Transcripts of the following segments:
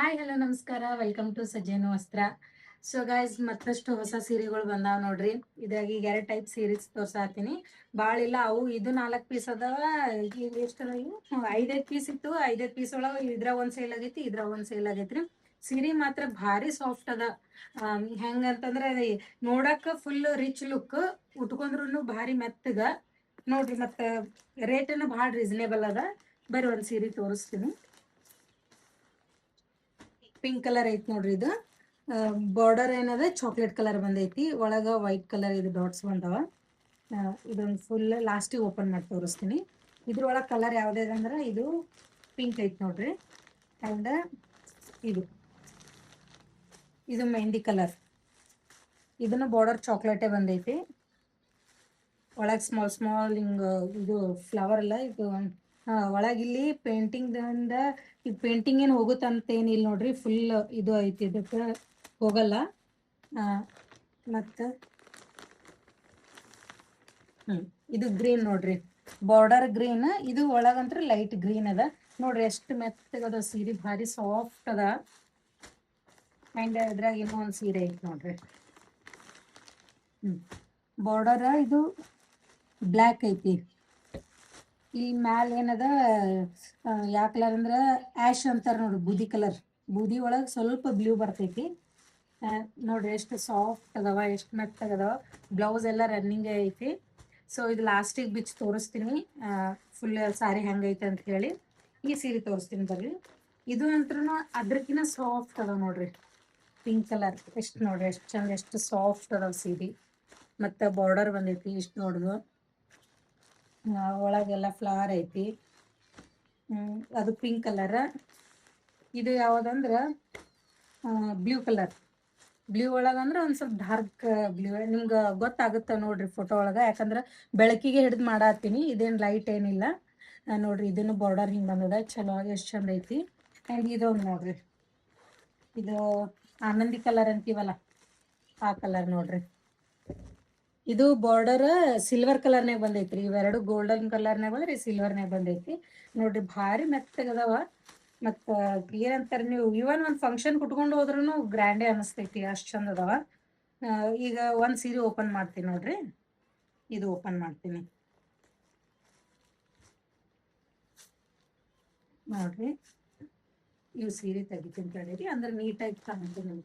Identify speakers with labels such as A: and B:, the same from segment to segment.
A: Hi hello ನಮಸ್ಕಾರ welcome to ಸಜ್ಜನ ವಸ್ತ್ರ. ಸೊ ಗೈಸ್ ಮತ್ತಷ್ಟು ಹೊಸ ಸೀರೆಗಳು ಬಂದಾವ ನೋಡ್ರಿ. ಇದ್ರಾಗ ಈಗ 2 ಟೈಪ್ ಸೀರೀಸ್ ತೋರ್ಸಾತೀನಿ. ಭಾಳ ಇಲ್ಲ, ಅವು ಇದು 4 ಪೀಸ್ ಅದಾವ. ಈಗ ಎಷ್ಟು 5 ಪೀಸ್ ಇತ್ತು. 5 ಪೀಸ್ ಒಳಗೆ ಇದ್ರಾಗ ಒಂದು ಸೇಲ್ ಆಗೈತಿ, ಇದ್ರಾಗ ಒಂದು ಸೇಲ್ ಆಗೈತ್ರಿ. ಸೀರೆ ಮಾತ್ರ ಭಾರಿ ಸಾಫ್ಟ್ ಅದ. ಹೆಂಗಂತಂದ್ರೆ ನೋಡಕ್ಕ ಫುಲ್ ರಿಚ್ ಲುಕ್, ಉಟ್ಕೊಂಡ್ರು ಭಾರಿ ಮೆತ್ತಗ ನೋಡ್ರಿ. ಮತ್ತೆ ರೇಟನ್ನು ಭಾಳ ರೀಸನೇಬಲ್ ಅದ. ಬರ್ರಿ ಒಂದು ಸೀರೆ ತೋರಿಸ್ತೀನಿ. ಪಿಂಕ್ ಕಲರ್ ಐತಿ ನೋಡ್ರಿ. ಇದು ಬಾರ್ಡರ್ ಏನದ ಚಾಕ್ಲೇಟ್ ಕಲರ್ ಬಂದೈತಿ, ಒಳಗ ವೈಟ್ ಕಲರ್ ಇದು ಡಾಟ್ಸ್ ಬಂದವ. ಇದೊಂದು ಫುಲ್ ಲಾಸ್ಟಿಗೆ ಓಪನ್ ಮಾಡಿ ತೋರಿಸ್ತೀನಿ. ಇದ್ರೊಳಗೆ ಕಲರ್ ಯಾವುದಿದೆ ಅಂದ್ರೆ ಇದು ಪಿಂಕ್ ಐತಿ ನೋಡ್ರಿ. ಆ್ಯಂಡ್ ಇದು ಇದು ಮೆಹಂದಿ ಕಲರ್. ಇದನ್ನು ಬಾರ್ಡರ್ ಚಾಕ್ಲೇಟೇ ಬಂದೈತಿ. ಒಳಗೆ ಸ್ಮಾಲ್ ಸ್ಮಾಲ್ ಹಿಂಗ ಇದು ಫ್ಲವರ್ ಅಲ್ಲ ಇದು. ಒಳಗಿಲ್ಲಿ ಪೇಂಟಿಂಗ್ದಿಂದ ಈಗ ಪೇಂಟಿಂಗ್ ಏನು ಹೋಗುತ್ತಂತೇನಿಲ್ಲ ನೋಡ್ರಿ. ಫುಲ್ ಇದು ಐತಿ, ಇದಕ್ಕೆ ಹೋಗಲ್ಲ. ಮತ್ತು ಇದು ಗ್ರೀನ್ ನೋಡ್ರಿ, ಬಾರ್ಡರ್ ಗ್ರೀನ್. ಇದು ಒಳಗಂತ್ರ ಲೈಟ್ ಗ್ರೀನ್ ಅದ ನೋಡ್ರಿ. ಎಷ್ಟು ಮೆತ್ತಗದ ಸೀರೆ, ಭಾರಿ ಸಾಫ್ಟ್ ಅದ. ಆ್ಯಂಡ್ ಅದ್ರಾಗ ಇನ್ನೊಂದು ಸೀರೆ ಐತಿ ನೋಡ್ರಿ. ಬಾರ್ಡರ್ ಇದು ಬ್ಲ್ಯಾಕ್ ಐತಿ. ಈ ಮ್ಯಾಲ ಏನದ ಯಾವ ಕಲರ್ ಅಂದ್ರೆ ಆ್ಯಶ್ ಅಂತಾರೆ ನೋಡ್ರಿ, ಬೂದಿ ಕಲರ್. ಬೂದಿ ಒಳಗೆ ಸ್ವಲ್ಪ ಬ್ಲೂ ಬರ್ತೈತಿ. ನೋಡ್ರಿ ಎಷ್ಟು ಸಾಫ್ಟ್ ಅದಾವ, ಎಷ್ಟು ಮೆತ್ತಗದಾವ. ಬ್ಲೌಸ್ ಎಲ್ಲ ರನ್ನಿಂಗ್ ಐತಿ. ಸೊ ಇದು ಲಾಸ್ಟಿಗೆ ಬಿಚ್ಚಿ ತೋರಿಸ್ತೀನಿ ಫುಲ್ ಸಾರಿ ಹೆಂಗೈತೆ ಅಂತ ಹೇಳಿ. ಈ ಸೀರೆ ತೋರಿಸ್ತೀನಿ ಬರ್ರಿ. ಇದು ಅಂತೂ ಅದ್ರಕಿನ್ನ ಸಾಫ್ಟ್ ಅದಾವ ನೋಡ್ರಿ. ಪಿಂಕ್ ಕಲರ್ ಎಷ್ಟು ನೋಡ್ರಿ, ಎಷ್ಟು ಚಂದ, ಎಷ್ಟು ಸಾಫ್ಟ್ ಅದಾವ ಸೀರೆ. ಮತ್ತು ಬಾರ್ಡರ್ ಬಂದೈತಿ ಇಷ್ಟು ನೋಡ್ದು. ಒಳಗೆಲ್ಲ ಫ್ಲವರ್ ಐತಿ. ಅದು ಪಿಂಕ್ ಕಲರ್. ಇದು ಯಾವುದಂದ್ರೆ ಬ್ಲೂ ಕಲರ್. ಬ್ಲೂ ಒಳಗಂದ್ರೆ ಒಂದು ಸ್ವಲ್ಪ ಡಾರ್ಕ್ ಬ್ಲೂ. ನಿಮ್ಗೆ ಗೊತ್ತಾಗುತ್ತೆ ನೋಡ್ರಿ ಫೋಟೋ ಒಳಗೆ, ಯಾಕಂದ್ರೆ ಬೆಳಕಿಗೆ ಹಿಡಿದು ಮಾಡತ್ತೀನಿ. ಇದೇನು ಲೈಟ್ ಏನಿಲ್ಲ ನೋಡ್ರಿ. ಇದನ್ನು ಬಾರ್ಡರ್ ಹಿಂಗೆ ಬಂದದ, ಚಲೋ ಎಷ್ಟು ಚಂದ ಐತಿ. ಆ್ಯಂಡ್ ಇದೊಂದು ನೋಡ್ರಿ, ಇದು ಆನಂದಿ ಕಲರ್ ಅಂತೀವಲ್ಲ ಆ ಕಲರ್ ನೋಡ್ರಿ. ಇದು ಬಾರ್ಡರ್ ಸಿಲ್ವರ್ ಕಲರ್ನಾಗ ಬಂದೈತ್ರಿ. ಇವೆರಡು ಗೋಲ್ಡನ್ ಕಲರ್ನಾಗ ಬಂದ್ರಿ, ಸಿಲ್ವರ್ನಾಗ ಬಂದೈತಿ ನೋಡ್ರಿ. ಭಾರಿ ಮೆತ್ತಗದವ. ಮತ್ತು ಏನಂತಾರೆ, ನೀವು ಇವನ್ ಒಂದು ಫಂಕ್ಷನ್ ಕುಟ್ಕೊಂಡು ಹೋದ್ರೂ ಗ್ರ್ಯಾಂಡೇ ಅನಿಸ್ತೈತಿ, ಅಷ್ಟು ಚಂದ ಅದಾವ. ಈಗ ಒಂದು ಸೀರೆ ಓಪನ್ ಮಾಡ್ತೀನಿ ನೋಡ್ರಿ. ಇದು ಓಪನ್ ಮಾಡ್ತೀನಿ ನೋಡ್ರಿ. ಇವು ಸೀರೆ ತೆಗಿತೀನಿ ತಡೀರಿ, ಅಂದ್ರೆ ನೀಟಾಗಿ ಕಾಣ್ತೀನಿ.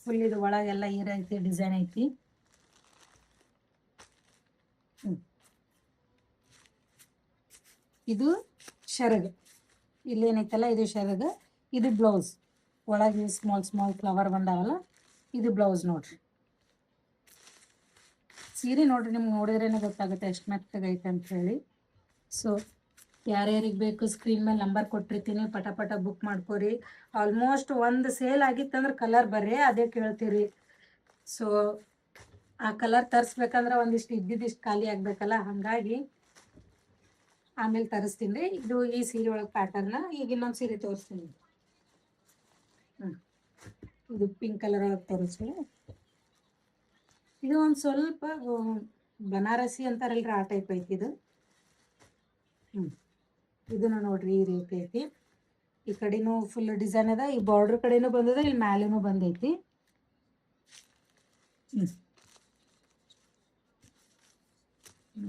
A: ಫುಲ್ ಇದು ಒಳಗೆಲ್ಲ ಐತಿ, ಡಿಸೈನ್ ಐತಿ. ಇದು ಶರಗ್, ಇಲ್ಲೇನೈತಲ್ಲ ಇದು ಶರಗ್. ಇದು ಬ್ಲೌಸ್, ಒಳಗೆ ಸ್ಮಾಲ್ ಸ್ಮಾಲ್ ಫ್ಲವರ್ ಬಂದಾವಲ್ಲ, ಇದು ಬ್ಲೌಸ್ ನೋಡ್ರಿ. ಸೀರೆ ನೋಡ್ರಿ, ನಿಮ್ಗೆ ನೋಡಿದ್ರೇನೆ ಗೊತ್ತಾಗುತ್ತೆ ಎಷ್ಟು ಮೆತ್ತಗೈತೆ ಅಂತ ಹೇಳಿ. ಸೊ ಯಾರ್ಯಾರಿಗೆ ಬೇಕು ಸ್ಕ್ರೀನ್ ಮೇಲೆ ನಂಬರ್ ಕೊಟ್ಟಿರ್ತೀನಿ, ಪಟ ಪಟ ಬುಕ್ ಮಾಡ್ಕೋರಿ. ಆಲ್ಮೋಸ್ಟ್ ಒಂದು ಸೇಲ್ ಆಗಿತ್ತಂದ್ರೆ ಕಲರ್ ಬರೇ ಅದೇ ಕೇಳ್ತೀರಿ. ಸೊ ಆ ಕಲರ್ ತರಿಸ್ಬೇಕಂದ್ರೆ ಒಂದಿಷ್ಟು ಇದ್ದಿದ್ದಿಷ್ಟು ಖಾಲಿ ಆಗ್ಬೇಕಲ್ಲ, ಹಾಗಾಗಿ ಆಮೇಲೆ ತರಿಸ್ತೀನಿ ರೀ. ಇದು ಈ ಸೀರೆ ಒಳಗೆ ಪ್ಯಾಟರ್ನ. ಈಗ ಇನ್ನೊಂದು ಸೀರೆ ತೋರಿಸ್ತೀನಿ. ಇದು ಪಿಂಕ್ ಕಲರ್ ಒಳಗೆ ತೋರಿಸ್ತೀನಿ. ಇದು ಒಂದು ಸ್ವಲ್ಪ ಬನಾರಸಿ ಅಂತಾರಲ್ರಿ, ಆ ಟೈಪ್ ಐತಿ ಇದು. ಇದನ್ನು ನೋಡ್ರಿ, ಈ ರೀತಿ ಐತಿ. ಈ ಕಡೆನೂ ಫುಲ್ ಡಿಸೈನ್ ಅದ, ಈ ಬಾರ್ಡರ್ ಕಡೆನೂ ಬಂದದ, ಇಲ್ಲಿ ಮ್ಯಾಲೇನೂ ಬಂದೈತಿ.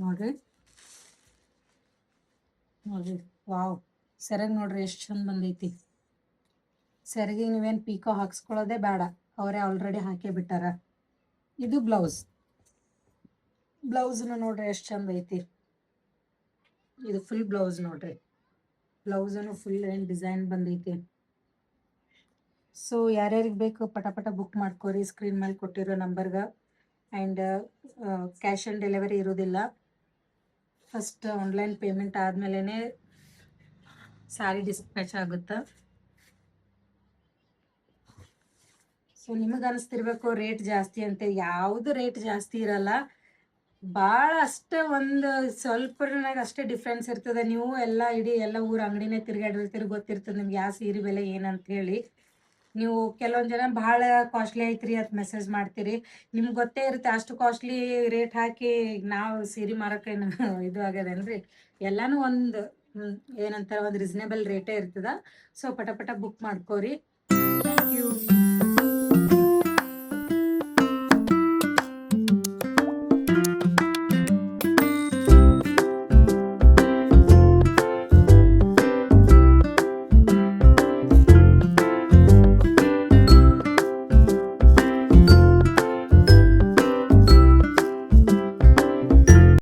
A: ನೋಡ್ರಿ ನೋಡ್ರಿ, ವಾವ್. ಸೆರಗ್ ನೋಡ್ರಿ ಎಷ್ಟು ಚಂದ ಬಂದೈತಿ. ಸೆರಗಿಗೆ ನೀವೇನು ಪೀಕೋ ಹಾಕ್ಸ್ಕೊಳ್ಳೋದೇ ಬೇಡ, ಅವರೇ ಆಲ್ರೆಡಿ ಹಾಕೇ ಬಿಟ್ಟಾರ. ಇದು ಬ್ಲೌಸ್ನ ನೋಡ್ರಿ ಎಷ್ಟು ಚಂದ ಐತಿ. ಇದು ಫುಲ್ ಬ್ಲೌಸ್ ನೋಡ್ರಿ. ಬ್ಲೌಸನ್ನು ಫುಲ್ ಏನು ಡಿಸೈನ್ ಬಂದೈತಿ. ಸೊ ಯಾರ್ಯಾರಿಗೆ ಬೇಕು ಪಟ ಪಟ ಬುಕ್ ಮಾಡ್ಕೋರಿ ಸ್ಕ್ರೀನ್ ಮೇಲೆ ಕೊಟ್ಟಿರೋ ನಂಬರ್ಗೆ. ಆ್ಯಂಡ್ ಕ್ಯಾಶ್ ಆನ್ ಡೆಲಿವರಿ ಇರೋದಿಲ್ಲ. ಫಸ್ಟ್ ಆನ್ಲೈನ್ ಪೇಮೆಂಟ್ ಆದಮೇಲೆ ಸಾರಿ ಡಿಸ್ಪ್ಯಾಚ್ ಆಗುತ್ತೆ. ಸೊ ನಿಮಗೆ ಅನಿಸ್ತಿರ್ಬೇಕು ರೇಟ್ ಜಾಸ್ತಿ ಅಂತ. ಯಾವುದು ರೇಟ್ ಜಾಸ್ತಿ ಇರಲ್ಲ, ಭಾಳ ಅಷ್ಟೇ ಒಂದು ಸ್ವಲ್ಪನಾಗ ಅಷ್ಟೇ ಡಿಫ್ರೆನ್ಸ್ ಇರ್ತದೆ. ನೀವು ಎಲ್ಲ ಇಡೀ ಎಲ್ಲ ಊರು ಅಂಗಡಿನೇ ತಿರ್ಗಾಡಿರ್ತೀರಿ, ಗೊತ್ತಿರ್ತದೆ ನಿಮ್ಗೆ ಯಾವ ಸೀರೆ ಬೆಲೆ ಏನಂತ ಹೇಳಿ. ನೀವು ಕೆಲವೊಂದು ಜನ ಭಾಳ ಕಾಸ್ಟ್ಲಿ ಐತ್ರಿ ಅಂತ ಮೆಸೇಜ್ ಮಾಡ್ತೀರಿ. ನಿಮ್ಗೆ ಗೊತ್ತೇ ಇರುತ್ತೆ ಅಷ್ಟು ಕಾಸ್ಟ್ಲಿ ರೇಟ್ ಹಾಕಿ ನಾವು ಸೀರೆ ಮಾರೋಕ್ಕೇನು ಇದು ಆಗ್ಯದೇನ್ರಿ. ಎಲ್ಲನೂ ಒಂದು ಏನಂತಾರೆ ಒಂದು ರೀಸನೇಬಲ್ ರೇಟೇ ಇರ್ತದ. ಸೊ ಪಟ ಪಟ ಬುಕ್ ಮಾಡ್ಕೋರಿ. Thank you.